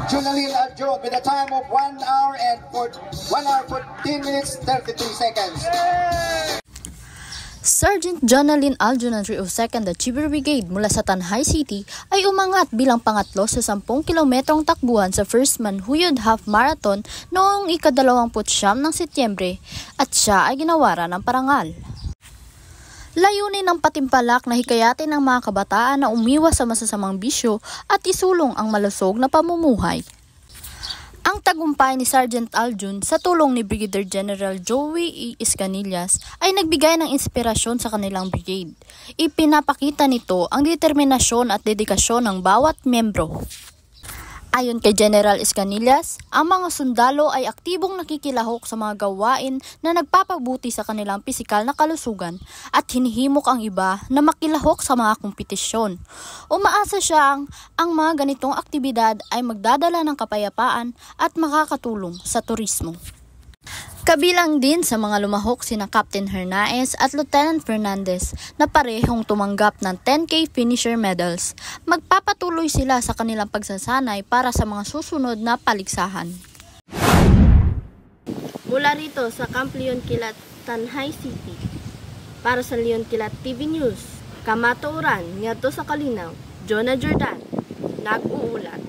Jonalyn Aljun with a time of 1 hour 14 minutes 33 seconds. Sergeant Jonalyn Aljun ng 302nd Achiever Brigade mula sa Tanay City ay umangat bilang pangatlo sa 10 kilometrong takbuhan sa First Manhuyod Half Marathon noong ika-29 ng Setyembre at siya ay ginawaran ng parangal. Layunin ng patimpalak na hikayatin ng mga kabataan na umiwas sa masasamang bisyo at isulong ang malusog na pamumuhay. Ang tagumpay ni Sergeant Aljun sa tulong ni Brigadier General Joey E. Escanillas ay nagbigay ng inspirasyon sa kanilang brigade. Ipinapakita nito ang determinasyon at dedikasyon ng bawat miyembro. Ayon kay General Escanillas, ang mga sundalo ay aktibong nakikilahok sa mga gawain na nagpapabuti sa kanilang pisikal na kalusugan at hinihimok ang iba na makilahok sa mga kompetisyon. Umaasa siya ang mga ganitong aktibidad ay magdadala ng kapayapaan at makakatulong sa turismo. Kabilang din sa mga lumahok sina Captain Hernaez at Lieutenant Fernandez na parehong tumanggap ng 10K finisher medals. Magpapatuloy sila sa kanilang pagsasanay para sa mga susunod na paligsahan. Mula rito sa Camp Leon Kilat, Tanay City, para sa Leon Kilat TV News, Kamatuoran, ngadto sa Kalinaw, Jonah Jordan, nag-uulat.